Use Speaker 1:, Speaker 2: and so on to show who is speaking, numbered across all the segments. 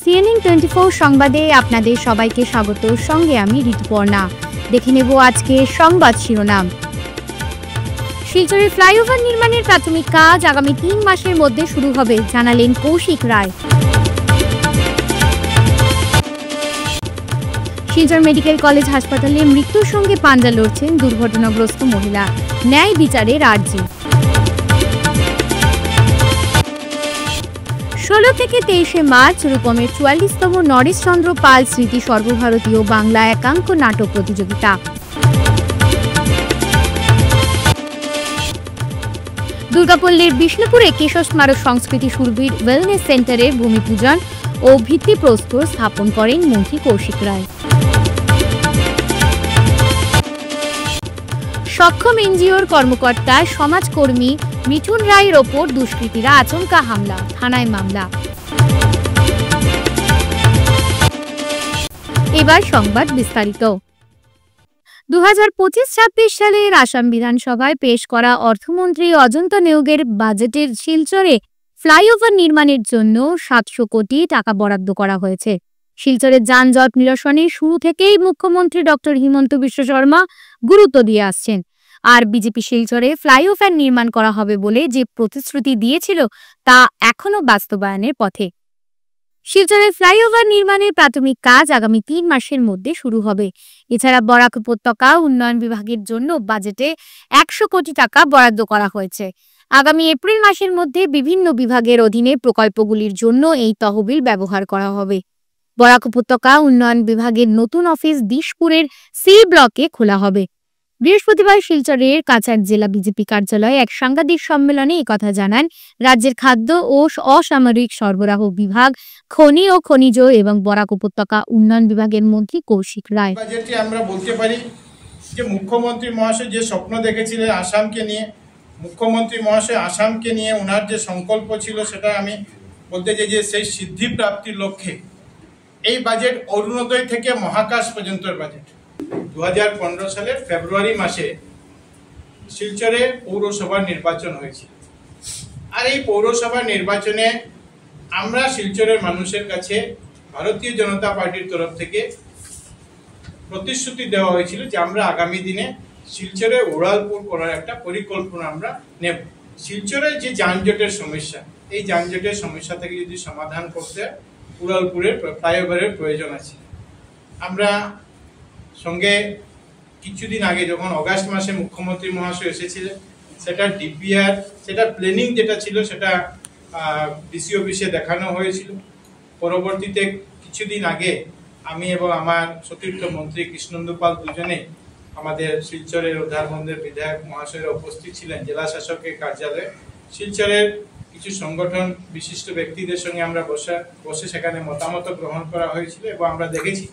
Speaker 1: CNN24 সংবাদে আপনাদের সবাইকে স্বাগত। সঙ্গে আমি ঋতুপর্ণা। দেখে নেব আজকের সংবাদ শিরোনাম। শিলচরে ফ্লাইওভার নির্মাণের প্রাথমিক কাজ আগামী 3 মাসের মধ্যে শুরু হবে, জানালেন কৌশিক রায়। শিলচর মেডিকেল কলেজ হাসপাতালে মৃত্যুর সঙ্গে পাঞ্জা লড়ছেন দুর্ঘটনাগ্রস্ত মহিলা, ন্যায় বিচারের আর্জি। 16 থেকে 23 মার্চ রূপমের 44তম নরেশচন্দ্র পাল স্মৃতি সর্বভারতীয় বাংলা একাঙ্ক নাটক প্রতিযোগিতা। দুর্গাপল্লীর বিষ্ণুপুরে কেশব স্মারক সংস্কৃতি সুরভির ওয়েলনেস সেন্টারের ভূমিপূজন ও ভিত্তিপ্রস্তর স্থাপন করেন মন্ত্রী কৌশিক রায়। সক্ষম এনজিওর কর্মকর্তা সমাজকর্মী মিঠুন রায়ের ওপর দুষ্কৃতীরা আচমকা হামলা, থানায় মামলা। এবার সংবাদ বিস্তারিত। 2025-26 সালের আসাম বিধানসভায় পেশ করা অর্থমন্ত্রী অজন্ত নেওগের বাজেটের শিলচরে ফ্লাইওভার নির্মাণের জন্য 700 কোটি টাকা বরাদ্দ করা হয়েছে। শিলচরের যানজট নিরসনে শুরু থেকেই মুখ্যমন্ত্রী ডক্টর হিমন্ত বিশ্ব শর্মা গুরুত্ব দিয়ে আসছেন। আর বিজেপি শিলচরে ফ্লাইওভার নির্মাণ করা হবে বলে যে প্রতিশ্রুতি দিয়েছিল তা এখনো বাস্তবায়নের পথে। শিলচরে ফ্লাইওভার নির্মাণের প্রাথমিক কাজ আগামী 3 মাসের মধ্যে শুরু হবে। এছাড়া বরাক উপত্যকা উন্নয়ন বিভাগের জন্য বাজেটে 100 কোটি টাকা বরাদ্দ করা হয়েছে। আগামী এপ্রিল মাসের মধ্যে বিভিন্ন বিভাগের অধীনে প্রকল্পগুলির জন্য এই তহবিল ব্যবহার করা হবে। বরাক উপত্যকা উন্নয়ন বিভাগের নতুন অফিস দিশপুরের সি ব্লকে খোলা হবে। বৃহস্পতিবার শিলচরের কাছাড় জেলা বিজেপি কার্যালয়ে এক সাংবাদিক সম্মেলনে একথা জানান রাজ্যের খাদ্য ও অসামরিক সরবরাহ বিভাগ, খনি ও খনিজ এবং বরাক উপত্যকা উন্নয়ন বিভাগের মন্ত্রী কৌশিক রায়।
Speaker 2: বাজেটে আমরা বলতে পারি যে মুখ্যমন্ত্রী মহাশয় যে স্বপ্ন দেখেছিলেন আসামকে নিয়ে, মুখ্যমন্ত্রী মহাশয় আসামকে নিয়ে ওনার যে সংকল্প ছিল সেটা আমি বলতে চাই যে সেই সিদ্ধি প্রাপ্তির লক্ষ্যে এই বাজেট অরুণোদয় থেকে মহাকাশ পর্যন্তর বাজেট। 2015 সালের ফেব্রুয়ারি মাসে শিলচরে পৌরসভার নির্বাচন হয়েছিল। আর এই পৌরসভার নির্বাচনে আমরা শিলচরের মানুষের কাছে ভারতীয় জনতা পার্টির তরফ থেকে প্রতিশ্রুতি দেওয়া হয়েছিল যে আমরা আগামী দিনে শিলচরে উড়ালপুল করার একটা পরিকল্পনা আমরা নেব। শিলচরের যে যানজটের সমস্যা, এই যানজটের সমস্যা থেকে যদি সমাধান করতে উড়ালপুরের ফ্লাইওভারের প্রয়োজন আছে। আমরা সঙ্গে কিছুদিন আগে যখন অগাস্ট মাসে মুখ্যমন্ত্রী মহাশয় এসেছিলেন, সেটা ডিপিআর, সেটা প্ল্যানিং যেটা ছিল সেটা ডিসি অফিসে দেখানো হয়েছিল। পরবর্তীতে কিছুদিন আগে আমি এবং আমার সতীর্থ মন্ত্রী কৃষ্ণেন্দু পাল দুজনে আমাদের শিলচরের উদ্ধারবন্দের বিধায়ক মহাশয়ের উপস্থিত ছিলেন জেলা শাসকের কার্যালয়ে। শিলচরের কিছু সংগঠন বিশিষ্ট ব্যক্তিদের সঙ্গে আমরা বসে সেখানে মতামত গ্রহণ করা হয়েছিল এবং আমরা দেখেছি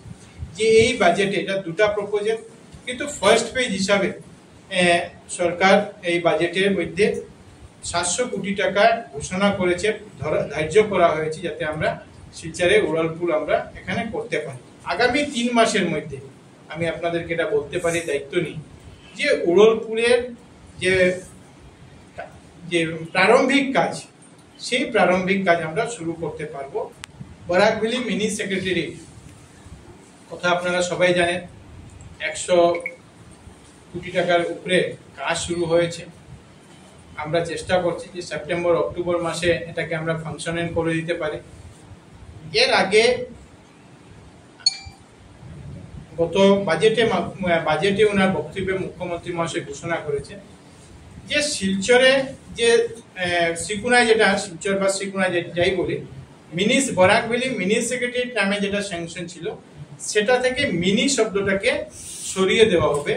Speaker 2: যে এই বাজেটে এটা দুটা প্রপোজাল, কিন্তু ফার্স্ট পেজ হিসাবে সরকার এই বাজেটের মধ্যে 700 কোটি টাকা ঘোষণা করেছে, ধার্য করা হয়েছে যাতে আমরা শিলচরে উড়ালপুল আমরা এখানে করতে পারি। আগামী 3 মাসের মধ্যে আমি আপনাদেরকে এটা বলতে পারি দায়িত্ব নিই যে উড়ালপুলের যে প্রারম্ভিক কাজ, সেই প্রারম্ভিক কাজ আমরা শুরু করতে পারবো। বরাকভ্যালি মিনি সেক্রেটারি কথা আপনারা সবাই জানেন, 100 কোটি টাকার উপরে কাজ শুরু হয়েছে। আমরা চেষ্টা করছি যে সেপ্টেম্বর অক্টোবর মাসে এটাকে আমরা ফাংশনিং করে দিতে পারি। এর আগে গত বাজেটে ওনার বক্তব্যে মুখ্যমন্ত্রী মহাশয় ঘোষণা করেছেন যে শিলচরে যে শ্রীকুনায়, যেটা শিলচর বা শ্রীকুনায় যাই বলি, বরাকভ্যালি মিনি সেক্রেটারি নামে যেটা স্যাংশন ছিল সেটা থেকে মিনি শব্দটাকে সরিয়ে দেওয়া হবে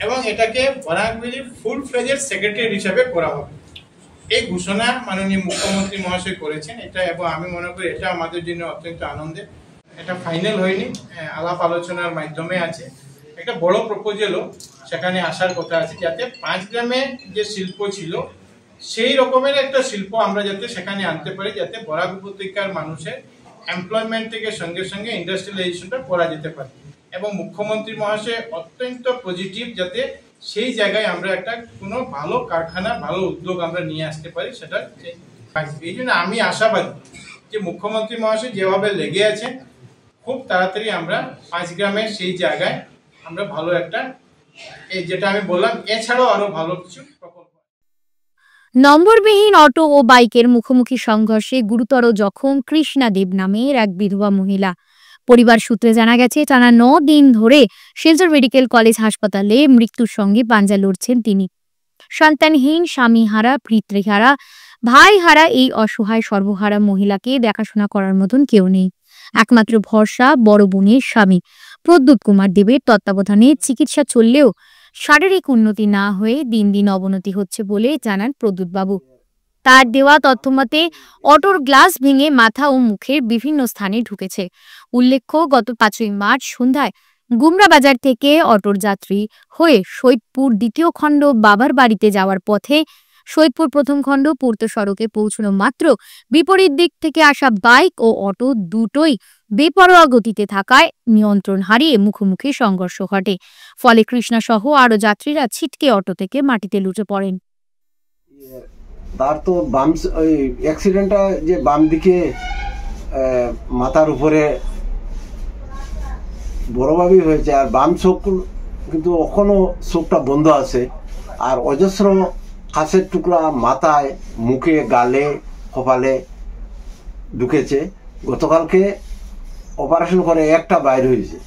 Speaker 2: এবং এটাকে বরাকভ্যালি ফুল ফ্লেজেড সেক্রেটারি হিসাবে করা হবে। এই ঘোষণা মাননীয় মুখ্যমন্ত্রী মহাশয় করেছেন এটা, এবং আমি মনে করি এটা আমাদের জন্য অত্যন্ত আনন্দের। এটা ফাইনাল হয়নি, আলাপ আলোচনার মাধ্যমে আছে। একটা বড় প্রপোজালও সেখানে আসার কথা আছে যাতে 5 গ্রামে যে শিল্প ছিল সেই রকমের একটা শিল্প আমরা যাতে সেখানে আনতে পারি, যাতে বরাক উপত্যকার মানুষের এমপ্লয়মেন্ট থেকে সঙ্গে সঙ্গে ইন্ডাস্ট্রিয়ালাইজেশনটা করা যেতে পারে। এবং মুখ্যমন্ত্রী মহাশয় অত্যন্ত পজিটিভ যাতে সেই জায়গায় আমরা একটা কোনো ভালো কারখানা, ভালো উদ্যোগ আমরা নিয়ে আসতে পারি, সেটা এই জন্য আমি আশাবাদী যে মুখ্যমন্ত্রী মহাশয় যেভাবে লেগে আছে, খুব তাড়াতাড়ি আমরা 5 গ্রামের সেই জায়গায় আমরা ভালো একটা, এই যেটা আমি বললাম, এছাড়াও আরো ভালো কিছু প্রকল্প।
Speaker 1: নম্বরবিহীন অটো ও বাইকের মুখোমুখি সংঘর্ষে গুরুতর জখম কৃষ্ণা দেব নামের এক বিধবা মহিলা। পরিবার সূত্রে জানা গেছে, টানা 9 দিন ধরে শিলচর মেডিকেল কলেজ হাসপাতালে মৃত্যুর সঙ্গে পাঞ্জা লড়ছেন তিনি। সন্তানহীন, স্বামীহারা, পিতৃহারা, ভাইহারা এই অসহায় সর্বহারা মহিলাকে দেখাশোনা করার মতন কেউ নেই। একমাত্র ভরসা বড় বোনের স্বামী প্রদ্যুৎ কুমার দেবের তত্ত্বাবধানে চিকিৎসা চললেও শারীরিক উন্নতি না হয়ে দিন দিন অবনতি হচ্ছে বলে জানান প্রদ্যুৎবাবু। তার দেওয়া তথ্যমতে অটোর গ্লাস ভেঙে মাথা ও মুখের বিভিন্ন স্থানে ঢুকেছে। উল্লেখ্য, গত 5ই মার্চ সন্ধ্যায় গুমরা বাজার থেকে অটোর যাত্রী হয়ে সৈয়দপুর 2য় খণ্ড বাবার বাড়িতে যাওয়ার পথে সৈয়দপুর 1ম খণ্ড পূর্ত সড়কে পৌঁছানো মাত্র বিপরীত দিক থেকে আসা বাইক ও অটো দুটোই বেপরোয়া গতিতে থাকায় নিয়ন্ত্রণ হারিয়ে মুখোমুখি সংঘর্ষ ঘটে। ফলে কৃষ্ণা সহ আরো যাত্রীরা ছিটকে অটো থেকে মাটিতে লুটে পড়েন।
Speaker 3: তার তো বাম অ্যাক্সিডেন্টটা যে বাম দিকে মাথার উপরে বড়ভাবেই হয়েছে, আর বাম চোখ কিন্তু এখনো চোখটা বন্ধ আছে, আর অজস্র কাঁচের টুকরা মাথায়, মুখে, গালে, কপালে ঢুকেছে। গতকালকে অপারেশন করে একটা বাইর হয়েছে।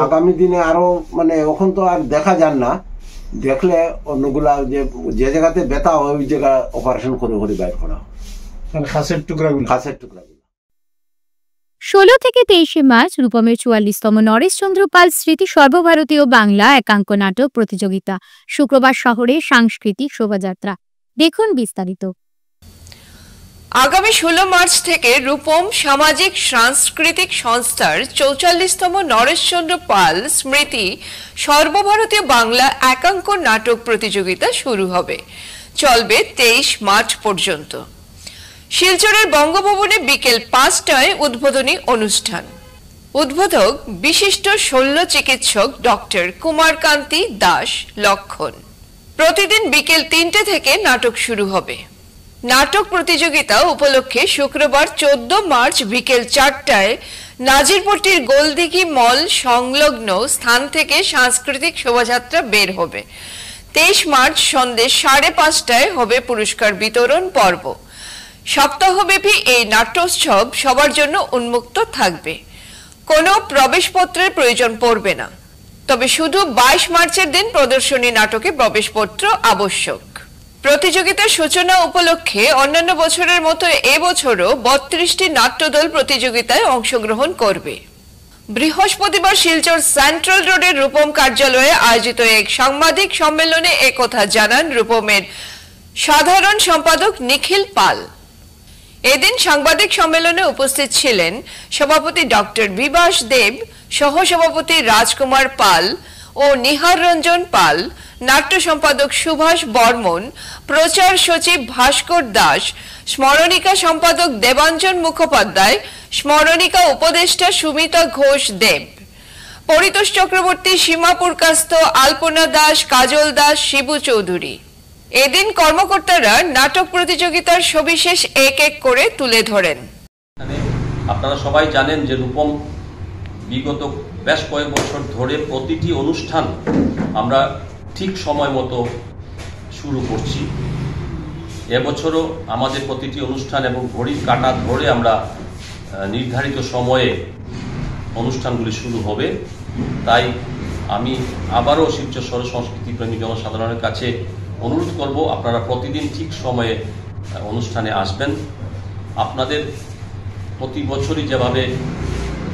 Speaker 3: আগামী দিনে আরো মানে এখন তো আর দেখা যান না, দেখলে অন্যগুলা যে জায়গাতে ব্যথা হয় ওই জায়গা অপারেশন করে বাইর করা হয় খাসের টুকরা।
Speaker 1: 16 থেকে 23 মার্চ রূপমের 44তম নরেশচন্দ্র পাল স্মৃতি সর্বভারতীয় বাংলা একাঙ্ক নাটক প্রতিযোগিতা। শুক্রবার শহরে সাংস্কৃতিক শোভাযাত্রা। দেখুন বিস্তারিত।
Speaker 4: আগামী 16 মার্চ থেকে রূপম সামাজিক সাংস্কৃতিক সংস্থার 44তম নরেশচন্দ্র পাল স্মৃতি সর্বভারতীয় বাংলা একাঙ্ক নাটক প্রতিযোগিতা শুরু হবে। চলবে 23 মার্চ পর্যন্ত। শিলচরের বঙ্গভবনে বিকেল 5টায় উদ্বোধনী অনুষ্ঠান। উদ্বোধক বিশিষ্ট শল্য চিকিৎসক ডক্টর কুমারকান্তি দাস লক্ষণ। প্রতিদিন বিকেল 3টে থেকে নাটক শুরু হবে। নাটক প্রতিযোগিতা উপলক্ষে শুক্রবার 14 মার্চ বিকেল 4টায় নাজিরপট্টির গোলদিঘি মল সংলগ্ন স্থান থেকে সাংস্কৃতিক শোভাযাত্রা বের হবে। 23 মার্চ সন্ধ্যে 5:30টায় হবে পুরস্কার বিতরণ পর্ব। সপ্তাহব্যাপী এই নাট্যোৎসব সবার জন্য উন্মুক্ত থাকবে। কোনো প্রবেশপত্রের প্রয়োজন পড়বে না, তবে শুধু 22 মার্চের দিন প্রদর্শনী নাটকে প্রবেশপত্র আবশ্যক। প্রতিযোগিতার সূচনা উপলক্ষে অন্যান্য বছরের মতো এবছরও 32টি নাট্যদল প্রতিযোগিতায় অংশগ্রহণ করবে। বৃহস্পতিবার শিলচর সেন্ট্রাল রোডের রূপম কার্যালয়ে আয়োজিত এক সাংবাদিক সম্মেলনে একথা জানান রূপমের সাধারণ সম্পাদক নিখিল পাল। এদিন সাংবাদিক সম্মেলনে উপস্থিত ছিলেন সভাপতি ডক্টর বিভাস দেব, সহসভাপতি রাজকুমার পাল ও নিহার রঞ্জন পাল, নাট্য সম্পাদক সুভাষ বর্মন, প্রচার সচিব ভাস্কর দাস, স্মরণিকা সম্পাদক দেবাঞ্জন মুখোপাধ্যায়, স্মরণিকা উপদেষ্টা সুমিতা ঘোষ দেব, পরিতোষ চক্রবর্তী, সীমা পুরকাস্ত, আলপনা দাস, কাজল দাস, শিবু চৌধুরী। এদিন কর্মকর্তারা নাটক প্রতিযোগিতার সবিশেষ এক এক করে তুলে ধরেন।
Speaker 5: আপনারা সবাই জানেন যে রূপম বিগত বেশ কয়েক বছর ধরে প্রতিটি অনুষ্ঠান আমরা ঠিক সময় মতো শুরু করছি। এবছরও আমাদের প্রতিটি অনুষ্ঠান এবং ঘড়ির কাঁটা ধরে আমরা নির্ধারিত সময়ে অনুষ্ঠানগুলি শুরু হবে। তাই আমি আবারও শিলচর শহর সংস্কৃতিপ্রেমী জনসাধারণের কাছে অনুরোধ করব, আপনারা প্রতিদিন ঠিক সময়ে অনুষ্ঠানে আসবেন। আপনাদের প্রতি বছরই যেভাবে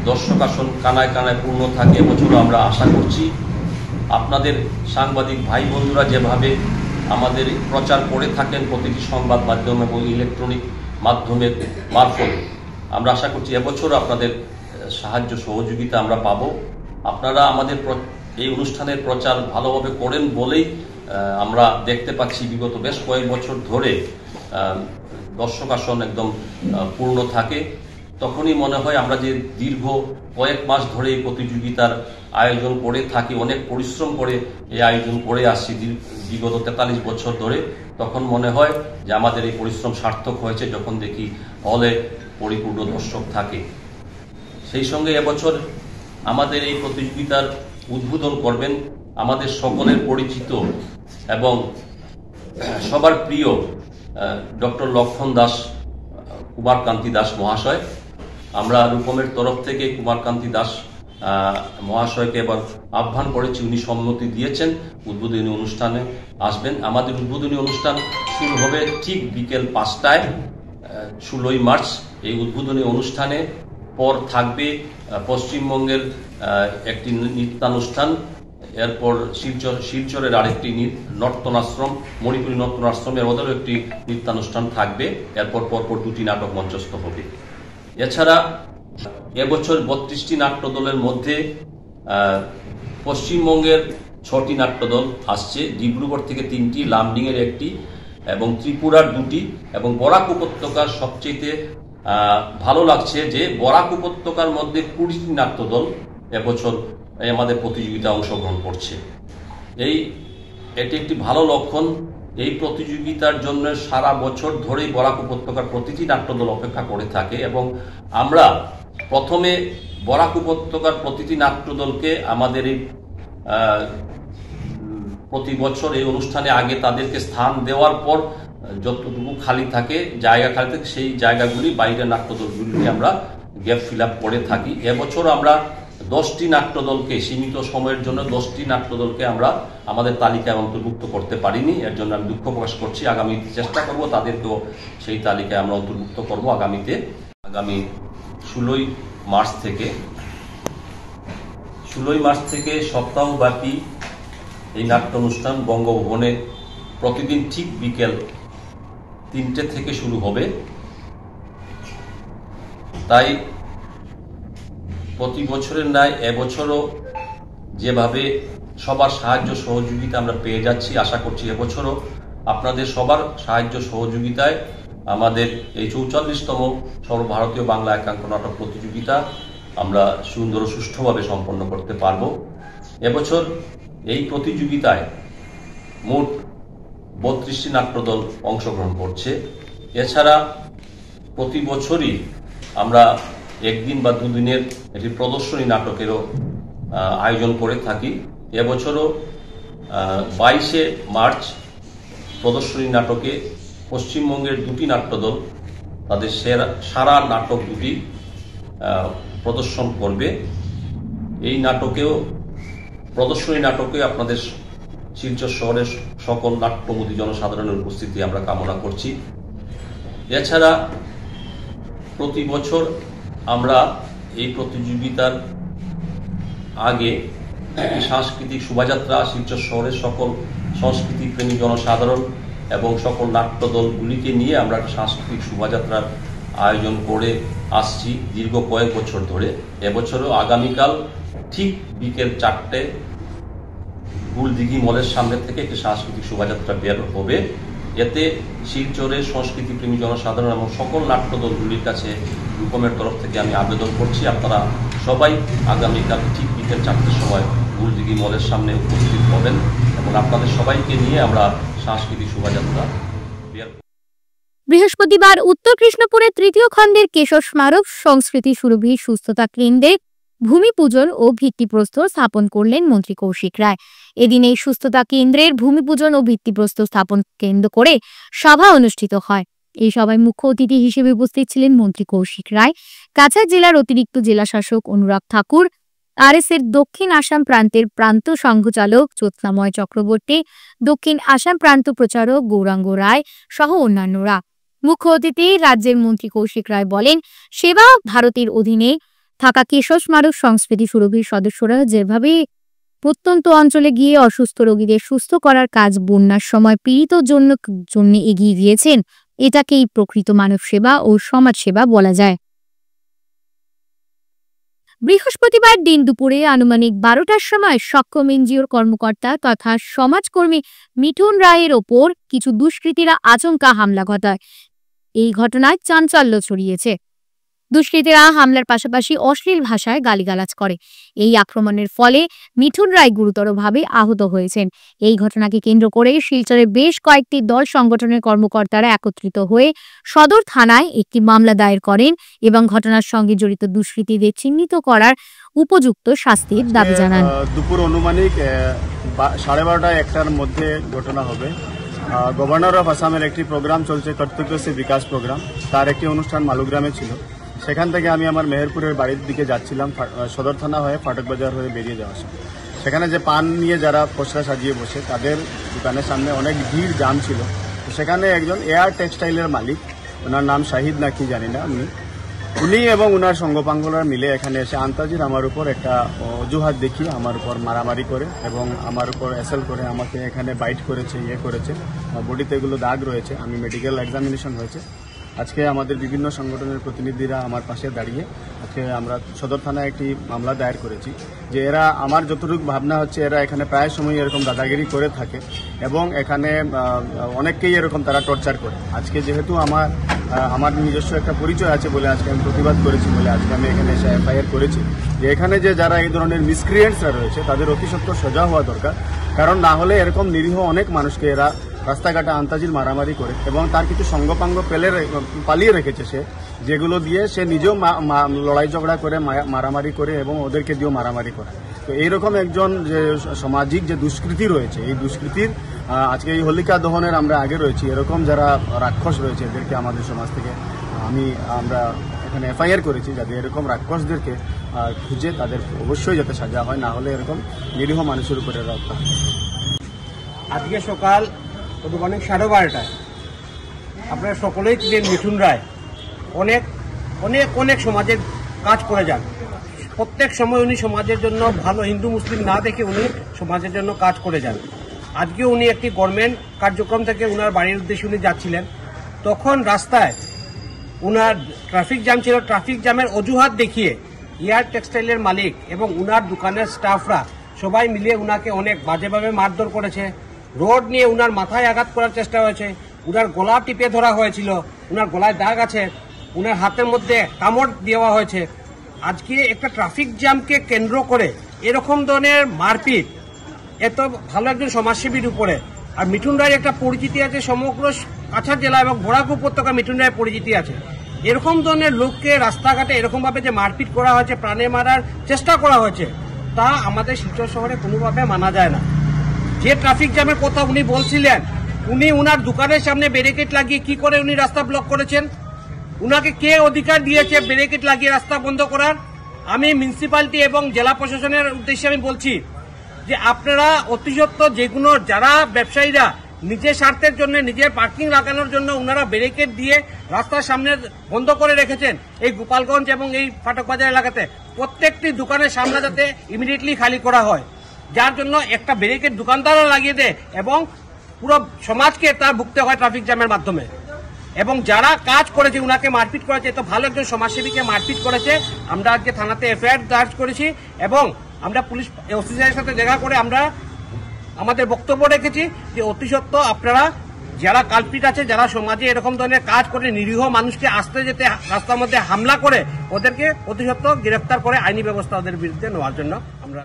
Speaker 5: দর্শক আসন কানায় কানায় পূর্ণ থাকে, এবছরও আমরা আশা করছি আপনাদের সাংবাদিক ভাই বন্ধুরা যেভাবে আমাদের প্রচার করে থাকেন প্রতিটি সংবাদ মাধ্যম এবং ইলেকট্রনিক মাধ্যমের মারফত, আমরা আশা করছি এবছরও আপনাদের সাহায্য সহযোগিতা আমরা পাবো। আপনারা আমাদের এই অনুষ্ঠানের প্রচার ভালোভাবে করেন বলেই আমরা দেখতে পাচ্ছি বিগত বেশ কয়েক বছর ধরে দর্শক আসন একদম পূর্ণ থাকে। তখনই মনে হয় আমরা যে দীর্ঘ কয়েক মাস ধরে এই প্রতিযোগিতার আয়োজন করে থাকি, অনেক পরিশ্রম করে এই আয়োজন করে আসছি বিগত 43 বছর ধরে, তখন মনে হয় যে আমাদের এই পরিশ্রম সার্থক হয়েছে যখন দেখি হলে পরিপূর্ণ দর্শক থাকে। সেই সঙ্গে এবছর আমাদের এই প্রতিযোগিতার উদ্বোধন করবেন আমাদের সকলের পরিচিত এবং সবার প্রিয় ডক্টর লক্ষণ দাস, কুমারকান্তি দাস মহাশয়। আমরা রূপমের তরফ থেকে কুমারকান্তি দাস মহাশয়কে এবার আহ্বান করেছি, উনি সম্মতি দিয়েছেন উদ্বোধনী অনুষ্ঠানে আসবেন। আমাদের উদ্বোধনী অনুষ্ঠান শুরু হবে ঠিক বিকেল 5টায় 16ই মার্চ। এই উদ্বোধনী অনুষ্ঠানে পর থাকবে পশ্চিমবঙ্গের একটি নৃত্যানুষ্ঠান, এরপর শিলচরের আরেকটি নর্তনাশ্রম, মণিপুরী নর্তনাশ্রমের ওদেরও একটি নৃত্যানুষ্ঠান থাকবে। এরপর পরপর 2টি নাটক মঞ্চস্থ হবে। এছাড়া এবছর 32টি নাট্যদলের মধ্যে পশ্চিমবঙ্গের 6টি নাট্যদল আসছে, ডিব্রুগড় থেকে 3টি, লামডিংয়ের 1টি এবং ত্রিপুরার 2টি। এবং বরাক উপত্যকার সবচেয়ে ভালো লাগছে যে বরাক উপত্যকার মধ্যে 20টি নাট্যদল এবছর আমাদের প্রতিযোগিতায় অংশগ্রহণ করছে। এটি একটি ভালো লক্ষণ। এই প্রতিযোগিতার জন্য সারা বছর ধরেই বরাক উপত্যকার প্রতিটি নাট্যদল অপেক্ষা করে থাকে এবং আমরা প্রথমে বরাক উপত্যকার প্রতিটি নাট্যদলকে আমাদের এই প্রতি বছর এই অনুষ্ঠানে আগে তাদেরকে স্থান দেওয়ার পর যতটুকু খালি থাকে, জায়গা খালি থাকে, সেই জায়গাগুলি বাইরের নাট্যদলগুলিকে আমরা গ্যাপ ফিল আপ করে থাকি। এবছর আমরা 10টি নাট্যদলকে, সীমিত সময়ের জন্য 10টি নাট্যদলকে আমরা আমাদের তালিকায় অন্তর্ভুক্ত করতে পারিনি। এর জন্য আমি দুঃখ প্রকাশ করছি। আগামী চেষ্টা করব তাদেরকেও সেই তালিকায় আমরা অন্তর্ভুক্ত করব আগামীতে। আগামী 16ই মার্চ থেকে সপ্তাহব্যাপী এই নাট্য অনুষ্ঠান বঙ্গভবনে প্রতিদিন ঠিক বিকেল 3টে থেকে শুরু হবে। তাই প্রতি বছরের ন্যায় এবছরও যেভাবে সবার সাহায্য সহযোগিতা আমরা পেয়ে যাচ্ছি, আশা করছি এবছরও আপনাদের সবার সাহায্য সহযোগিতায় আমাদের এই 44তম সর্বভারতীয় বাংলা একাঙ্ক নাটক প্রতিযোগিতা আমরা সুন্দর ও সুষ্ঠুভাবে সম্পন্ন করতে পারব। এবছর এই প্রতিযোগিতায় মোট 32টি নাট্যদল অংশগ্রহণ করছে। এছাড়া প্রতি বছরই আমরা একদিন বা দুদিনের একটি প্রদর্শনী নাটকেরও আয়োজন করে থাকি। এবছরও 22শে মার্চ প্রদর্শনী নাটকে পশ্চিমবঙ্গের 2টি নাট্যদল তাদের সারা নাটক 2টি প্রদর্শন করবে। এই প্রদর্শনী নাটকে আপনাদের শিলচর শহরের সকল নাট্যমুদী জনসাধারণের উপস্থিতি আমরা কামনা করছি। এছাড়া প্রতি বছর আমরা এই প্রতিযোগিতার আগে একটি সাংস্কৃতিক শোভাযাত্রা শিলচর শহরের সকল সংস্কৃতি প্রেমী জনসাধারণ এবং সকল নাট্যদলগুলিকে নিয়ে আমরা একটা সাংস্কৃতিক শোভাযাত্রার আয়োজন করে আসছি দীর্ঘ কয়েক বছর ধরে। এবছরও আগামীকাল ঠিক বিকেল 4টে গুলদিঘি মলের সামনে থেকে একটি সাংস্কৃতিক শোভাযাত্রা বের হবে। এতে শিলচরের সংস্কৃতি প্রেমী জনসাধারণ এবং সকল নাট্যদলগুলির কাছে রূপমের তরফ থেকে আমি আবেদন করছি, আপনারা সবাই আগামীকাল ঠিক বিকেল 4টের সময় গুলদিঘি মলের সামনে উপস্থিত হবেন এবং আপনাদের সবাইকে নিয়ে আমরা সাংস্কৃতিক শোভাযাত্রা বের।
Speaker 1: বৃহস্পতিবার উত্তর কৃষ্ণপুরের 3য় খণ্ডের কেশর স্মারক সংস্কৃতি সুরভি সুস্থতা কেন্দ্রে ভূমি পূজন ও ভিত্তিপ্রস্তর স্থাপন করলেন মন্ত্রী কৌশিক রায়। এদিন এই সুস্থতা কেন্দ্রের ভূমি পূজন ও ভিত্তিপ্রস্তর স্থাপন কেন্দ্র করে সভা অনুষ্ঠিত হয়। এই সভায় মুখ্য অতিথি হিসেবে উপস্থিত ছিলেন মন্ত্রী কৌশিক রায়, কাছাড় জেলার অতিরিক্ত জেলা শাসক অনুরাগ ঠাকুর, আরএসের দক্ষিণ আসাম প্রান্তের প্রান্ত সংঘচালক জ্যোৎস্নাময় চক্রবর্তী, দক্ষিণ আসাম প্রান্ত প্রচারক গৌরাঙ্গ রায় সহ অন্যান্যরা। মুখ্য অতিথি রাজ্যের মন্ত্রী কৌশিক রায় বলেন, সেবা ভারতীর অধীনে থাকা কেশর স্মারক সংস্কৃতি সুরভির সদস্যরা যেভাবে প্রত্যন্ত অঞ্চলে গিয়ে অসুস্থ রোগীদের সুস্থ করার কাজ বন্যার সময় পীড়িত জন্য এগিয়ে গিয়েছেন, এটাকেই প্রকৃত মানব সেবা ও সমাজ সেবা বলা যায়। বৃহস্পতিবার দিন দুপুরে আনুমানিক 12টার সময় সক্ষম এনজিওর কর্মকর্তা তথা সমাজকর্মী মিঠুন রায়ের ওপর কিছু দুষ্কৃতীরা আচমকা হামলা ঘটায়। এই ঘটনায় চাঞ্চল্য ছড়িয়েছে। দুষ্কৃতীরা হামলার পাশাপাশি অশ্লীল ভাষায় গালিগালাজ করে। এই আক্রমণের ফলে মিঠুন রায় গুরুতরভাবে আহত হয়েছেন। এই ঘটনাকে কেন্দ্র করে শিলচরে বেশ কয়েকটি দল সংগঠনের কর্মকর্তারা একত্রিত হয়ে সদর থানায় একটি মামলা দায়ের করেন এবং ঘটনার সঙ্গে জড়িত দুষ্কৃতীদের চিহ্নিত করার উপযুক্ত শাস্তির দাবি জানান।
Speaker 6: দুপুর অনুমানিক 12:30-1টার মধ্যে ঘটনা হবে। গভর্নর অফ আসামের একটি প্রোগ্রাম চলছে, কর্তব্য সে বিকাশ প্রোগ্রাম, তার একটি অনুষ্ঠান মালুগ্রামে ছিল। সেখান থেকে আমি আমার মেহেরপুরের বাড়ির দিকে যাচ্ছিলাম, সদর থানা হয়ে ফাটক বাজার হয়ে বেরিয়ে যাওয়ার সময় সেখানে যে পান নিয়ে যারা পসরা সাজিয়ে বসে তাদের দোকানের সামনে অনেক ভিড় জাম ছিল। সেখানে একজন এয়ার টেক্সটাইলের মালিক, ওনার নাম শাহিদ নাকি জানি না, উনি এবং ওনার সঙ্গপাঙ্গরা মিলে এখানে এসে আন্তাজির আমার উপর একটা অজুহাত দেখিয়ে আমার উপর মারামারি করে এবং আমার উপর অ্যাসল্ট করে, আমাকে এখানে বাইট করেছে, করেছে, বডিতে এগুলো দাগ রয়েছে। আমি মেডিকেল এক্সামিনেশন হয়েছে। আজকে আমাদের বিভিন্ন সংগঠনের প্রতিনিধিরা আমার পাশে দাঁড়িয়ে আজকে আমরা সদর থানায় একটি মামলা দায়ের করেছি যে এরা, আমার যতটুকু ভাবনা হচ্ছে, এরা এখানে প্রায় সময় এরকম দাদাগিরি করে থাকে এবং এখানে অনেককেই এরকম তারা টর্চার করে। আজকে যেহেতু আমার নিজস্ব একটা পরিচয় আছে বলে আজকে আমি প্রতিবাদ করেছি বলে আজকে আমি এখানে এসে এফআইআর করেছি যে এখানে যে যারা এই ধরনের মিসক্রিয়েন্টসরা রয়েছে তাদের অতি সত্বর সোজা হওয়া দরকার। কারণ না হলে এরকম নিরীহ অনেক মানুষকে এরা রাস্তাঘাটে আন্তাজির মারামারি করে এবং তার কিছু সঙ্গপাঙ্গ পালিয়ে রেখেছে সে, যেগুলো দিয়ে সে নিজেও লড়াই ঝগড়া করে, মারামারি করে এবং ওদেরকে দিয়েও মারামারি করে। তো এইরকম একজন যে সামাজিক যে দুষ্কৃতি রয়েছে, এই দুষ্কৃতির আজকে এই হোলিকা দহনের আমরা আগে রয়েছি, এরকম যারা রাক্ষস রয়েছে এদেরকে আমাদের সমাজ থেকে আমরা এখানে এফআইআর করেছি যাতে এরকম রাক্ষসদেরকে খুঁজে তাদের অবশ্যই যাতে সাজা হয়, না হলে এরকম নিরীহ মানুষের উপরে হত্যা।
Speaker 7: আজকে সকাল অনুমানিক 12:30টায় আপনারা সকলেই ছিলেন মিঠুন রায় অনেক অনেক অনেক সমাজের কাজ করে যান। প্রত্যেক সময় উনি সমাজের জন্য ভালো, হিন্দু মুসলিম না দেখে উনি সমাজের জন্য কাজ করে যান। আজকে উনি একটি গভর্নমেন্ট কার্যক্রম থেকে উনার বাড়ির উদ্দেশ্যে উনি যাচ্ছিলেন, তখন রাস্তায় উনার ট্রাফিক জ্যাম ছিল। ট্রাফিক জ্যামের অজুহাত দেখিয়ে এয়ার টেক্সটাইলের মালিক এবং উনার দোকানের স্টাফরা সবাই মিলিয়ে উনাকে অনেক বাজেভাবে মারধর করেছে। রোড নিয়ে উনার মাথায় আঘাত করার চেষ্টা হয়েছে, উনার গলা টিপে ধরা হয়েছিল, উনার গলায় দাগ আছে, উনার হাতের মধ্যে কামড় দেওয়া হয়েছে। আজকে একটা ট্রাফিক জ্যামকে কেন্দ্র করে এরকম ধরনের মারপিট এত ভালো একজন সমাজসেবীর উপরে। আর মিঠুন রায়ের একটা পরিচিতি আছে সমগ্র কাছাড় জেলা এবং বরাক উপত্যকা, মিঠুন রায়ের পরিচিতি আছে। এরকম ধরনের লোককে রাস্তাঘাটে এরকমভাবে যে মারপিট করা হয়েছে, প্রাণে মারার চেষ্টা করা হয়েছে, তা আমাদের শিলচর শহরে কোনোভাবে মানা যায় না। যে ট্রাফিক জ্যামের কথা উনি বলছিলেন, উনি উনার দোকানের সামনে ব্যারিকেড লাগিয়ে কি করে উনি রাস্তা ব্লক করেছেন? উনাকে কে অধিকার দিয়েছে ব্যারিকেড লাগিয়ে রাস্তা বন্ধ করার? আমি মিউনিসিপ্যালিটি এবং জেলা প্রশাসনের উদ্দেশ্যে আমি বলছি যে আপনারা অতি সত্বর যেগুলো যারা ব্যবসায়ীরা নিজের স্বার্থের জন্য, নিজের পার্কিং লাগানোর জন্য উনারা ব্যারিকেড দিয়ে রাস্তার সামনে বন্ধ করে রেখেছেন, এই গোপালগঞ্জ এবং এই ফাটক বাজার এলাকাতে প্রত্যেকটি দোকানের সামনে যাতে ইমিডিয়েটলি খালি করা হয়, যার জন্য একটা ব্যারিকেড দোকানদাররা লাগিয়ে দেয় এবং পুরো সমাজকে তার ভুগতে হয় ট্রাফিক জ্যামের মাধ্যমে। এবং যারা কাজ করেছে, উনাকে মারপিট করেছে, তো ভালো একজন সমাজসেবীকে মারপিট করেছে। আমরা আজকে থানাতে এফআইআর দায়ের করেছি এবং আমরা পুলিশ অফিসারের সাথে দেখা করে আমরা আমাদের বক্তব্য রেখেছি যে অতি সত্বর আপনারা যারা কালপিট আছে, যারা সমাজে এরকম ধরনের কাজ করে নিরীহ মানুষকে আসতে যেতে রাস্তার মধ্যে হামলা করে, ওদেরকে অতি সত্বর গ্রেফতার করে আইনি ব্যবস্থা ওদের বিরুদ্ধে নেওয়ার জন্য আমরা।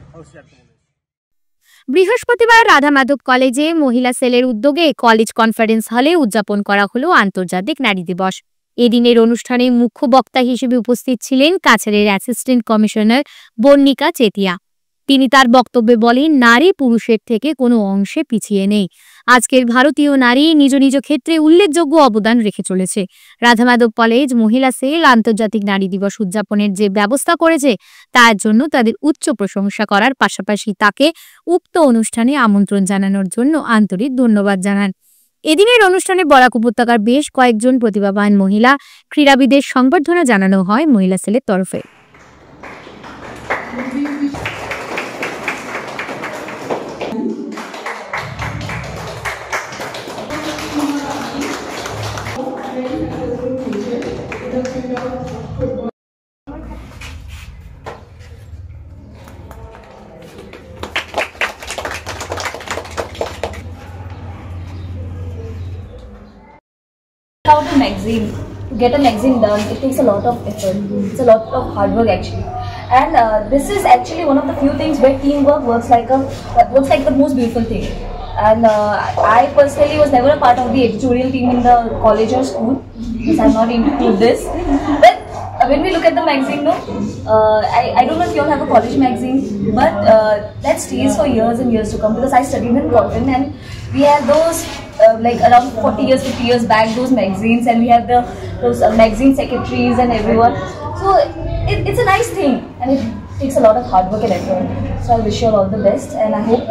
Speaker 1: বৃহস্পতিবার রাধা মাধব কলেজে মহিলা সেলের উদ্যোগে কলেজ কনফারেন্স হলে উদযাপন করা হলো আন্তর্জাতিক নারী দিবস। এদিনের অনুষ্ঠানে মুখ্য বক্তা হিসেবে উপস্থিত ছিলেন কাছাড়ের অ্যাসিস্ট্যান্ট কমিশনার বর্ণিকা চেতিয়া। তিনি তার বক্তব্যে বলেন, নারী পুরুষের থেকে কোনো অংশে পিছিয়ে নেই। আজকের ভারতীয় নারী নিজ নিজ ক্ষেত্রে উল্লেখযোগ্য অবদান রেখে চলেছে। রাধা মাধব কলেজ মহিলা সেল আন্তর্জাতিক নারী দিবস উদযাপনের যে ব্যবস্থা করেছে তার জন্য তাদের উচ্চ প্রশংসা করার পাশাপাশি তাকে উক্ত অনুষ্ঠানে আমন্ত্রণ জানানোর জন্য আন্তরিক ধন্যবাদ জানান। এদিনের অনুষ্ঠানে বরাক উপত্যকার বেশ কয়েকজন প্রতিভাবান মহিলা ক্রীড়াবিদের সংবর্ধনা জানানো হয় মহিলা সেলের তরফে।
Speaker 8: Out a magazine to get a magazine done, it takes a lot of effort. It's a lot of hard work actually. And this is actually one of the few things where teamwork works like the most beautiful thing. And I personally was never a part of the editorial team in the college or school because I'm not into this. But when we look at the magazine, I don't know if you all have a college magazine, but that stays for years and years to come because I studied in Cotton and we had those like around 40 years, 50 years back, those magazines, and we had those magazine secretaries and everyone. So it's a nice thing and it takes a lot of hard work and effort. So I wish you all the best and I hope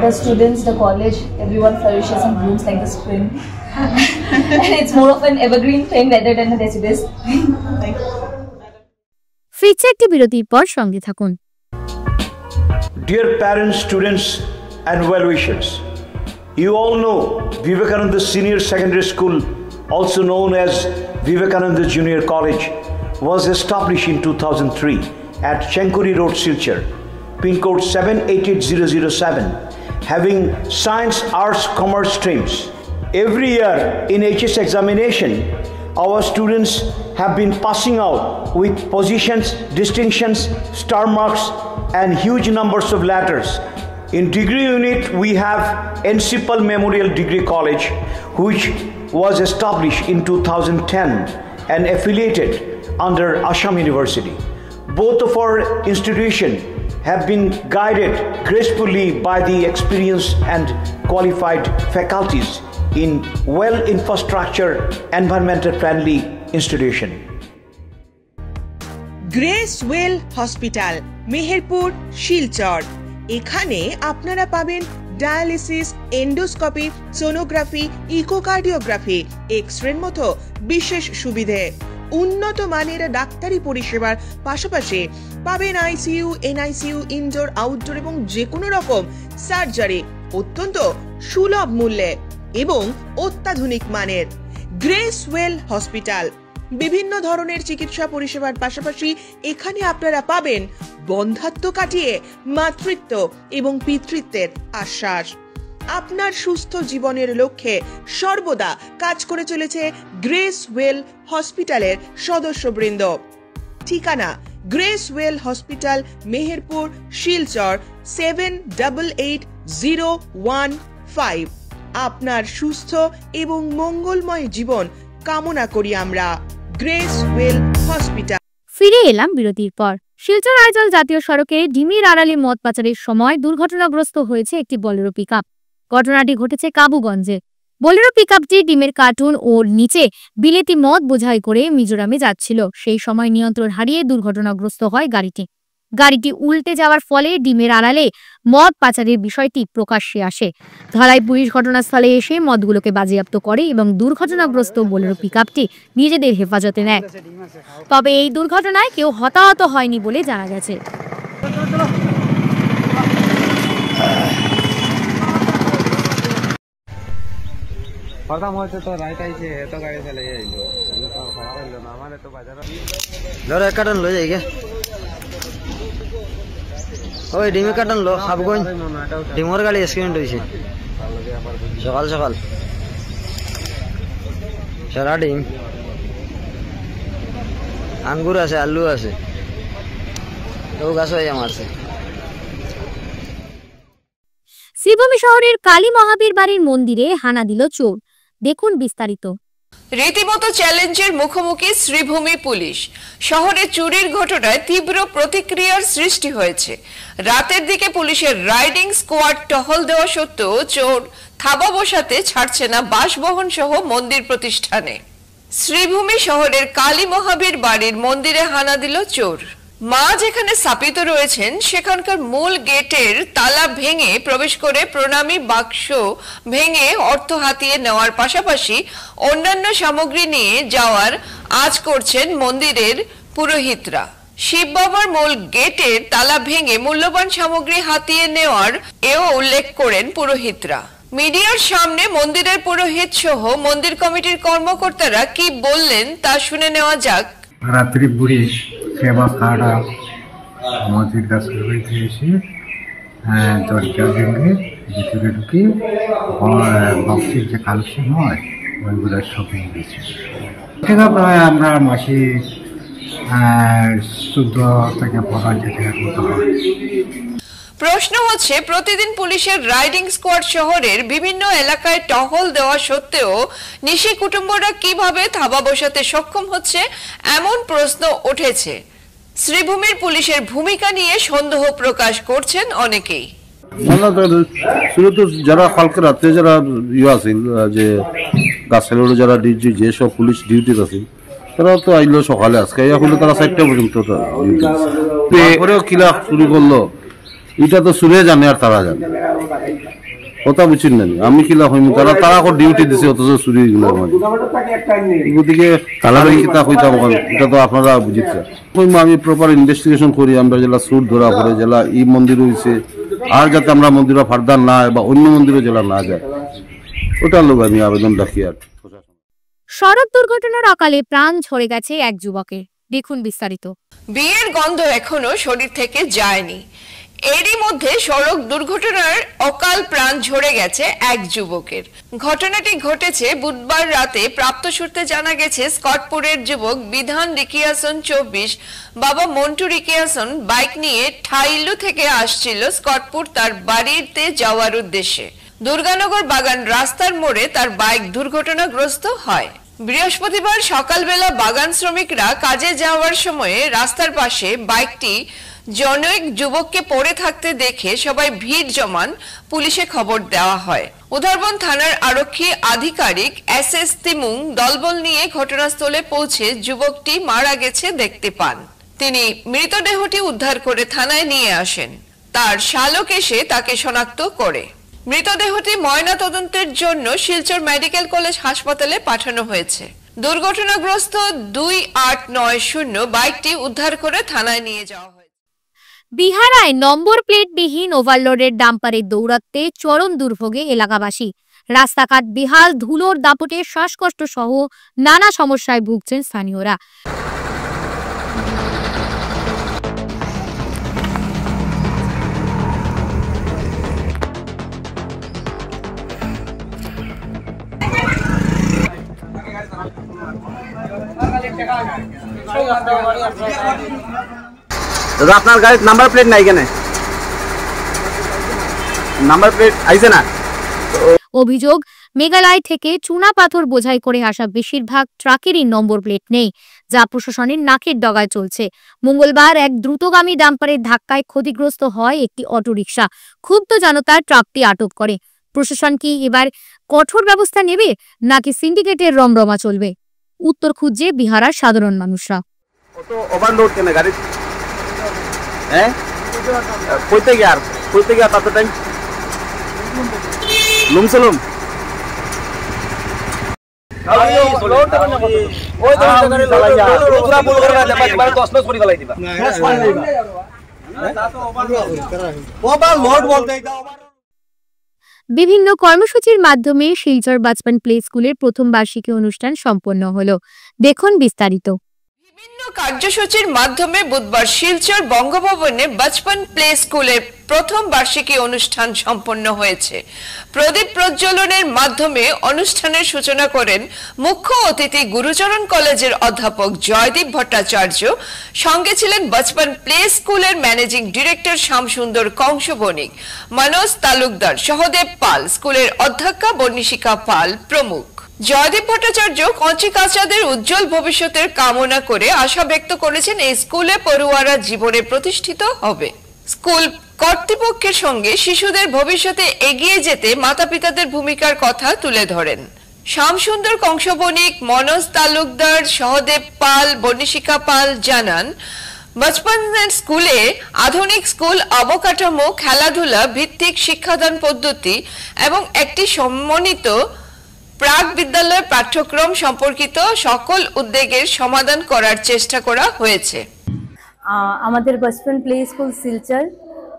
Speaker 8: the students, the college, everyone flourishes and blooms like the spring. And it's more of an evergreen thing rather than a deciduous. Thank you.
Speaker 1: ফিরছে একটি বিরতির পর সঙ্গে থাকুন।
Speaker 9: Dear parents, students and well-wishers, you all know Vivekananda Senior Secondary School, also known as Vivekananda Junior College, was established in 2003 at Chenkuri Road, Silchar, pin code 788007, having science, arts, commerce streams. Every year in HS examination, our students have been passing out with positions, distinctions, star marks and huge numbers of letters. In degree unit, we have Encipal Memorial Degree College, which was established in 2010 and affiliated under Assam University. Both of our institutions have been guided gracefully by the experienced and qualified faculties in well-infrastructure, environmental-friendly institution.
Speaker 10: Grace well hospital, Meherpur, Silchar. এখানে আপনারা পাবেন dialysis, endoscopy, sonography, echocardiography, এক্স-রের মতো বিশেষ সুবিধে। উন্নত মানের ডাক্তারি পরিষেবার পাশাপাশি পাবেন আইসিইউ, এনআইসিইউ, ইনডোর, আউটডোর এবং যে কোনো রকম সার্জারি অত্যন্ত সুলভ মূল্যে এবং অত্যাধুনিক মানের। গ্রেস ওয়েল হসপিটাল বিভিন্ন ধরনের চিকিৎসা পরিষেবার পাশাপাশি এখানে আপনারা পাবেন বন্ধ্যাত্ব কাটিয়ে মাতৃত্ব এবং পিতৃত্বের আশ্বাস। আপনার সুস্থ জীবনের লক্ষ্যে সর্বদা কাজ করে চলেছে গ্রেস ওয়েল হসপিটালের সদস্যবৃন্দ। ঠিকানা grace well hospital, Meherpur, Silchar 788015। আপনার সুস্থ এবং মঙ্গলময় জীবন কামনা করি আমরা। Grace well hospital.
Speaker 1: ফিরে এলাম বিরতির পর। শিলচর আইজল জাতীয় সড়কে ডিমির আড়ালে মদ পাচারের সময় দুর্ঘটনাগ্রস্ত হয়েছে একটি বোলেরো পিকআপ। ঘটনাটি ঘটেছে কাবুগঞ্জে। বোলেরো পিকআপটি ডিমের কার্টুন ও নিচে বিলেতি মদ বোঝাই করে মিজোরামে যাচ্ছিল। সেই সময় নিয়ন্ত্রণ হারিয়ে দুর্ঘটনাগ্রস্ত হয় গাড়িটি। গাড়িটি উল্টে যাওয়ার ফলে ডিমের আড়ালে মদ পাচারের বিষয়টি প্রকাশ্যে আসে। ধলাই পুলিশ ঘটনাস্থলে এসে মদগুলোকে বাজেয়াপ্ত করে এবং দুর্ঘটনাগ্রস্ত বোলেরো পিকআপটি নিজেদের হেফাজতে নেয়। তবে এই দুর্ঘটনায় কেউ হতাহত হয়নি বলে জানা গেছে।
Speaker 11: ওই ডিমের কার্টন লো হাবগঞ্জ ডিমর গাড়ি অ্যাক্সিডেন্ট হয়েছে সকাল সকাল সারা ডিম আঙ্গুর আছে আলু আছে তো গাছ হয়ে মারছে।
Speaker 1: শ্রীভূমি শহরের কালী মহাবীর বাড়ির মন্দিরে হানা দিল চোর। দেখুন বিস্তারিত।
Speaker 4: রীতিমতো চ্যালেঞ্জের মুখোমুখি শ্রীভূমি পুলিশ। শহরে চুরির ঘটনায় তীব্র প্রতিক্রিয়ার সৃষ্টি হয়েছে। রাতের দিকে পুলিশের রাইডিং স্কোয়াড টহল দেওয়া সত্ত্বেও চোর থাবা বসাতে ছাড়ছে না বাসবহন সহ মন্দির প্রতিষ্ঠানে। শ্রীভূমি শহরের কালী মহাবীর বাড়ির মন্দিরে হানা দিল চোর। মা যেখানে স্থাপিত রয়েছেন সেখানকার মূল গেটের তালা ভেঙে প্রবেশ করে প্রণামী বাক্স ভেঙে অর্থ হাতিয়ে নেওয়ার পাশাপাশি অন্যান্য সামগ্রী নিয়ে যাওয়ার আজ করছেন মন্দিরের পুরোহিতরা। শিব বাবার মূল গেটের তালা ভেঙে মূল্যবান সামগ্রী হাতিয়ে নেওয়ার এও উল্লেখ করেন পুরোহিতরা। মিডিয়ার সামনে মন্দিরের পুরোহিত সহ মন্দির কমিটির কর্মকর্তারা কি বললেন তা শুনে নেওয়া যাক।
Speaker 12: রাত্রি বুড়ি সেবা খাড়া মসজিদ দর্শন করতে এসে দরজা ভেঙে ভিতরে ঢুকে বক্সের যে কালেকশন হয় ওইগুলো শপিং গেছি। এটা প্রায় আমরা মাসে 14 থেকে 15 টাকার মতো হয়।
Speaker 4: প্রশ্ন হচ্ছে, প্রতিদিন পুলিশের রাইডিং স্কোয়াড শহরের বিভিন্ন এলাকায় টহল দেওয়া সত্ত্বেও নিশি কুটুম্বরা কিভাবে থাবা বসাতে সক্ষম হচ্ছে, এমন প্রশ্ন উঠেছে। শ্রীভূমির পুলিশের ভূমিকা নিয়ে সন্দেহ প্রকাশ করছেন অনেকেই।
Speaker 13: যারা কালকে রাত্রে যারা আছিল যে গাছের যারা যেসব পুলিশ ডিউটি আছে তারা তো আইলো সকালে, আজকে হলে তারা 4টা পর্যন্ত তারপরেও কিলা শুরু করলো এটা তো সুরে জানে আর তারা জানে, কথা বুঝছেন না? আমি কিলা হইম তারা ডিউটি দিছে অথচ চুরি গতিকে কিতা হইতাম এটা তো আপনারা বুঝেছে। আমি প্রপার ইনভেস্টিগেশন করি, আমরা জেলা সুর ধরা পড়ে জেলা এই মন্দির হয়েছে আর যাতে আমরা মন্দিরে ফারদার না হয় বা অন্য মন্দিরে জেলা না যায় ওটার লোক আমি আবেদন রাখি। আর
Speaker 1: সড়ক দুর্ঘটনার অকালে প্রাণ ঝরে গেছে এক যুবকের, দেখুন বিস্তারিত।
Speaker 4: বিয়ের গন্ধ এখনো শরীর থেকে যায়নি, এরই মধ্যে সড়ক দুর্ঘটনার অকাল প্রাণ ঝরে গেছে এক যুবকের। ঘটনাটি ঘটেছে বুধবার রাতে। প্রাপ্ত সূত্রে জানা গেছে, স্কটপুরের যুবক বিধান রিকিয়াসন 24 বাবা মন্টু রিকিয়াসন বাইক নিয়ে ঠাইলু থেকে আসছিল স্কটপুর তার বাড়িতে যাওয়ার উদ্দেশ্যে। দুর্গানগর বাগান রাস্তার মোড়ে তার বাইক দুর্ঘটনাগ্রস্ত হয়। বৃহস্পতিবার সকালবেলা বাগান শ্রমিকরা কাজে যাওয়ার সময়ে রাস্তার পাশে বাইকটি জনৈক যুবককে পড়ে থাকতে দেখে সবাই ভিড় জমান পুলিশে খবর দেওয়া হয়। উধারবন থানার আরক্ষী আধিকারিক SS তিমুং দলবল নিয়ে ঘটনাস্থলে পৌঁছে যুবকটি মারা গেছে দেখতে পান। তিনি মৃতদেহটি উদ্ধার করে থানায় নিয়ে আসেন। তার শালক এসে তাকে শনাক্ত করে। মৃতদেহটি ময়না তদন্তের জন্য শিলচর মেডিকেল কলেজ হাসপাতালে পাঠানো হয়েছে। দুর্ঘটনাগ্রস্ত 2890 বাইকটি উদ্ধার করে থানায় নিয়ে যাওয়া হয়েছে।
Speaker 1: বিহারায় নম্বর প্লেটবিহীন ওভারলোডের ডাম্পারে দৌড়াতে চরম দুর্ভোগে এলাকাবাসী। রাস্তাঘাট বেহাল, ধুলোর দাপটে শ্বাসকষ্ট সহ নানা সমস্যায় ভুগছেন স্থানীয়রা।
Speaker 14: দাদা, আপনার গাড়ির নাম্বার প্লেট নাই কেন? নাম্বার প্লেট আইছে না।
Speaker 1: অভিযোগ, মেঘালয় থেকে চুনা পাথর বোঝাই করে আসা বেশিরভাগ ট্রাকেরই নম্বর প্লেট নেই, যা প্রশাসনের নাকের ডগায় চলছে। মঙ্গলবার এক দ্রুতগামী ডাম্পারের ধাক্কায় ক্ষতিগ্রস্ত হয় একটি অটোরিকশা। ক্ষুব্ধ জনতা ট্রাকটি আটক করে। প্রশাসন কি এবার কঠোর ব্যবস্থা নেবে নাকি সিন্ডিকেটের রমরমা চলবে? উত্তর খুঁজছে বিহারের সাধারণ মানুষরা।
Speaker 14: ওভারলোড কেন গাড়ি? হ্যাঁ, কইতে গিয়া কত টাইম লুমসলুম
Speaker 1: বিভিন্ন কর্মসূচির মাধ্যমে শিলচর বাচপন প্লে স্কুলের প্রথম বার্ষিকী অনুষ্ঠান সম্পন্ন হলো, দেখুন বিস্তারিত।
Speaker 4: বিভিন্ন কার্যসূচির মাধ্যমে বুধবার শিলচর বঙ্গভবনে বাচপন প্লে স্কুলের প্রথম বার্ষিকী অনুষ্ঠান সম্পন্ন হয়েছে। প্রদীপ প্রজ্বলনের মাধ্যমে অনুষ্ঠানের সূচনা করেন মুখ্য অতিথি গুরুচরণ কলেজের অধ্যাপক জয়দীপ ভট্টাচার্য। সঙ্গে ছিলেন বাচপন প্লে স্কুলের ম্যানেজিং ডিরেক্টর শ্যামসুন্দর কংস বণিক, মনোজ তালুকদার, সহদেব পাল, স্কুলের অধ্যক্ষা বর্ণিশিকা পাল প্রমুখ। জয়দীপ ভট্টাচার্য কঞ্চি কাচাদের উজ্জ্বল ভবিষ্যতের কামনা করে আশা ব্যক্ত করেছেন এই স্কুলে পড়ুয়ারা জীবনে প্রতিষ্ঠিত হবে। স্কুল কর্তৃপক্ষের সঙ্গে শিশুদের ভবিষ্যতে এগিয়ে যেতে মাতা পিতাদের ভূমিকার কথা তুলে ধরেন। শ্যামসুন্দর কংস বণিক, মনোজ তালুকদার, সহদেব পাল, বর্ণিশিকা পাল জানান, বাচপন স্কুলে আধুনিক স্কুল অবকাঠামো, খেলাধুলা ভিত্তিক শিক্ষাদান পদ্ধতি এবং একটি সমন্বিত প্রাক বিদ্যালয় পাঠ্যক্রম সম্পর্কিত সকল উদ্বেগের সমাধান করার চেষ্টা করা হয়েছে।
Speaker 15: আমাদের বাচপন প্লে স্কুল শিলচর,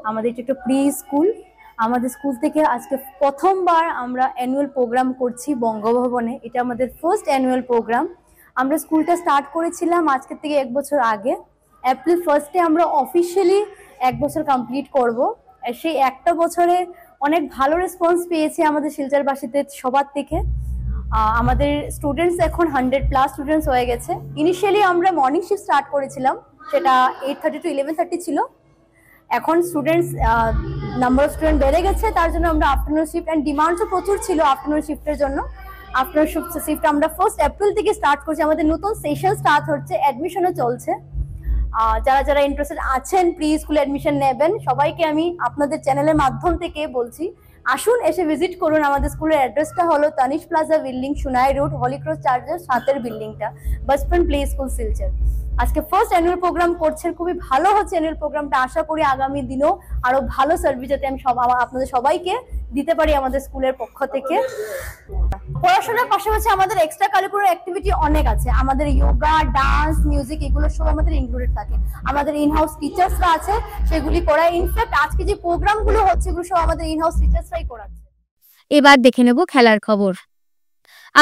Speaker 15: আমাদের একটা প্রি স্কুল। আমাদের স্কুল থেকে আজকে প্রথমবার আমরা অ্যানুয়াল প্রোগ্রাম করছি বঙ্গভবনে। এটা আমাদের ফার্স্ট অ্যানুয়াল প্রোগ্রাম। আমরা স্কুলটা স্টার্ট করেছিলাম আজকের থেকে 1 বছর আগে। এপ্রিল 1 আমরা অফিসিয়ালি 1 বছর কমপ্লিট করব। সেই একটা বছরে অনেক ভালো রেসপন্স পেয়েছি আমাদের শিলচরবাসীদের সবার থেকে। আমাদের স্টুডেন্টস এখন 100+ স্টুডেন্টস হয়ে গেছে। ইনিশিয়ালি আমরা মর্নিং শিফট স্টার্ট করেছিলাম, সেটা 8:30 to 11:30 ছিল। এখন স্টুডেন্টস নাম্বার অফ স্টুডেন্ট বেড়ে গেছে, তার জন্য আমরা আফটারনুন শিফট, অ্যান্ড ডিমান্ডসও প্রচুর ছিল আফটারনুন শিফটের জন্য। আফটারনুন শিফট আমরা 1 এপ্রিল থেকে স্টার্ট করছি। আমাদের নতুন সেশন স্টার্ট হচ্ছে, অ্যাডমিশনও চলছে। যারা যারা ইন্টারেস্টেড আছেন প্রি স্কুলে অ্যাডমিশন নেবেন, সবাইকে আমি আপনাদের চ্যানেলের মাধ্যম থেকে বলছি, আসুন এসে ভিজিট করুন। আমাদের স্কুলের অ্যাড্রেসটা হলো Tanish plaza building, Sunai road, Holy Cross চার্চের সাথের বিল্ডিংটা, বাসপন প্লে স্কুল শিলচর। আজকে ফার্স্ট অ্যানুয়াল প্রোগ্রাম করছেন, খুবই ভালো হচ্ছে অ্যানুয়াল প্রোগ্রামটা। আশা করি আগামী দিনেও আরো ভালো সার্ভিস যাতে আমি আপনাদের সবাইকে দিতে পারি আমাদের স্কুলের পক্ষ থেকে। পড়াশোনার পাশাপাশি আমাদের এক্সট্রা কারিকুলার অ্যাক্টিভিটি অনেক আছে। আমাদের যোগা, ডান্স, মিউজিক এগুলো সব আমাদের ইনক্লুডেড থাকে। আমাদের ইনহাউস টিচার্সরা আছে, সেগুলি করায়। ইনফ্যাক্ট আজকে যে প্রোগ্রামগুলো হচ্ছে এগুলো সব আমাদের ইনহাউস টিচার্সরাই করাচ্ছে।
Speaker 1: এবার দেখে নেব খেলার খবর।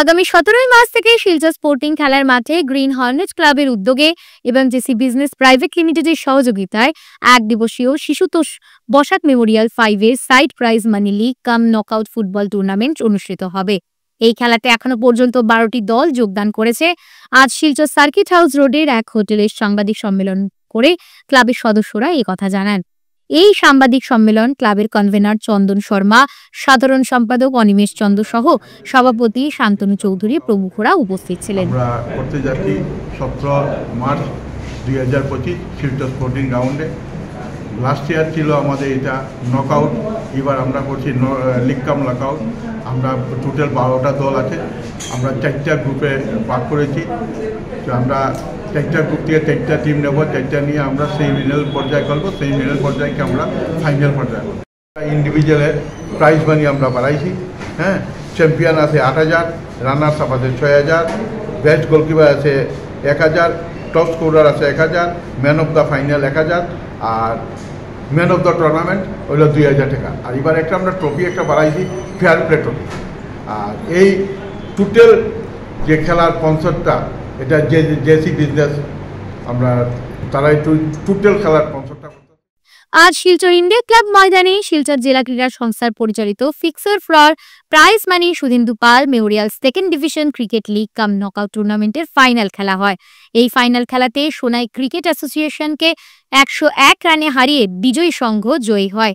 Speaker 1: আগামী 17 মার্চ থেকে শিলচর স্পোর্টিং খেলার মাঠে গ্রিন হর্নেট ক্লাবের উদ্যোগে এবং জেসি বিজনেস প্রাইভেট লিমিটেডের সহযোগিতায় 1 দিবসীয় শিশুতোষ বসাক মেমোরিয়াল 5-এর side prize money league cum knockout football tournament অনুষ্ঠিত হবে। এই খেলাতে এখনো পর্যন্ত 12টি দল যোগদান করেছে। আজ শিলচর সার্কিট হাউস রোডের এক হোটেলের সাংবাদিক সম্মেলন করে ক্লাবের সদস্যরা এই কথা জানান। এই সাংবাদিক সম্মেলন ক্লাবের কনভেনার চন্দন শর্মা, সাধারণ সম্পাদক অনিমেষ চন্দ্র সহ সভাপতি শান্তনু চৌধুরী প্রমুখরা উপস্থিত ছিলেন।
Speaker 16: আমরা করতে যাচ্ছি 17 মার্চ 2025 শিলচর স্পোর্টিং গ্রাউন্ডে। লাস্ট ইয়ার ছিল আমাদের এটা নকআউট, এবার আমরা করছি লিগ কাম নকআউট। আমরা টোটাল 12টা দল আছে, আমরা 4টা গ্রুপে ভাগ করেছি। তো আমরা 4টা গ্রুপ থেকে 4টা টিম নেব, 4টা নিয়ে আমরা সেমিফাইনাল পর্যায়ে খেলবো। সেমিফাইনাল পর্যায়কে আমরা ফাইনাল পর্যায়ে খেলবো। ইন্ডিভিজুয়ালের প্রাইজ মানি আমরা বাড়াইছি। হ্যাঁ, চ্যাম্পিয়ন আছে 8,000, রানার্স আপ আছে 6,000, বেস্ট গোলকিপার আছে 1,000, টপ স্কোরার আছে 1,000, ম্যান অফ দ্য ফাইনাল 1,000, আর ম্যান অফ দ্য টুর্নামেন্ট হইল 2,000 টাকা। আর এবার একটা আমরা ট্রফি একটা বাড়াইছি, ফেয়ার প্লে ট্রফি। আর এই টোটাল যে খেলার স্পন্সরটা এটা জেসি বিজনেস, আমরা তারাই টোটাল খেলার স্পন্সরটা।
Speaker 1: আজ শিলচর ইন্ডিয়া ক্লাব ময়দানে শিলচর জেলা ক্রীড়া সংস্থার পরিচালিত ফিক্সার ফর prize money Sudhindu Pal memorial 2nd division cricket league cum knockout টুর্নামেন্টের ফাইনাল খেলা হয়। এই ফাইনাল খেলাতে সোনাই ক্রিকেট অ্যাসোসিয়েশনকে 101 রানে হারিয়ে বিজয়ী সংঘ জয়ী হয়।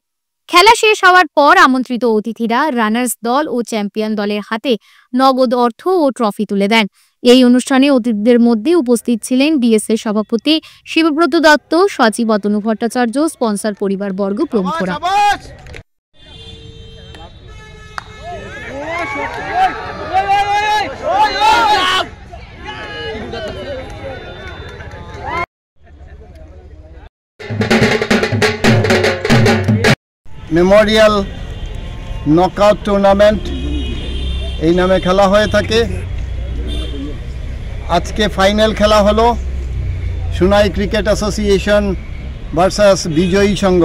Speaker 1: খেলা শেষ হওয়ার পর আমন্ত্রিত অতিথিরা রানার্স দল ও চ্যাম্পিয়ন দলের হাতে নগদ অর্থ ও ট্রফি তুলে দেন। এই অনুষ্ঠানে অতিথিদের মধ্যে উপস্থিত ছিলেন বিএসএর সভাপতি শিবব্রত দত্ত, সচিব অতনু ভট্টাচার্য, স্পন্সর পরিবারবর্গ প্রমুখরা।
Speaker 17: মেমোরিয়াল নকআউট টুর্নামেন্ট এই নামে খেলা হয়ে থাকে। আজকে ফাইনাল খেলা হলো সুনাই ক্রিকেট অ্যাসোসিয়েশন ভার্সাস বিজয়ী সংঘ।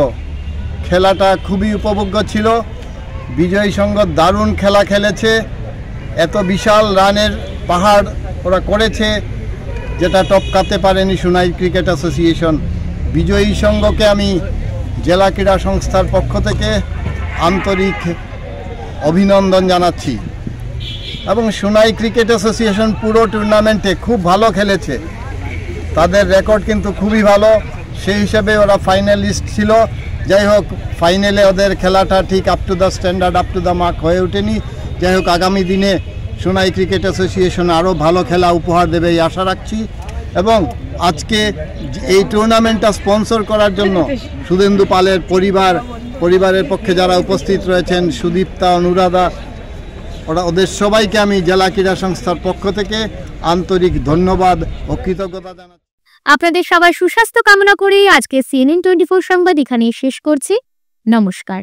Speaker 17: খেলাটা খুবই উপভোগ্য ছিল। বিজয়ী সংঘ দারুণ খেলা খেলেছে, এত বিশাল রানের পাহাড় ওরা করেছে যেটা টপকাতে পারেনি সুনাই ক্রিকেট অ্যাসোসিয়েশন। বিজয়ী সংঘকে আমি জেলা ক্রীড়া সংস্থার পক্ষ থেকে আন্তরিক অভিনন্দন জানাচ্ছি। এবং সুনাই ক্রিকেট অ্যাসোসিয়েশন পুরো টুর্নামেন্টে খুব ভালো খেলেছে, তাদের রেকর্ড কিন্তু খুবই ভালো, সেই হিসাবে ওরা ফাইনালিস্ট ছিল। যাই হোক, ফাইনালে ওদের খেলাটা ঠিক up to the standard, up to the mark হয়ে ওঠেনি। যাই হোক, আগামী দিনে সুনাই ক্রিকেট অ্যাসোসিয়েশন আরও ভালো খেলা উপহার দেবে এই আশা রাখছি। এবং আজকে এই টুর্নামেন্টটা স্পন্সর করার জন্য সুধীন্দু পালের পরিবারের পক্ষে যারা উপস্থিত রয়েছেন, সুদীপ্তা, অনুরাধা, ওদের সবাইকে আমি জেলা ক্রীড়া সংস্থার পক্ষ থেকে আন্তরিক ধন্যবাদ ও কৃতজ্ঞতা জানাচ্ছি।
Speaker 1: আপনাদের সবার সুস্বাস্থ্য কামনা করে আজকে CNN 24 সংবাদ এখানেই শেষ করছি। নমস্কার।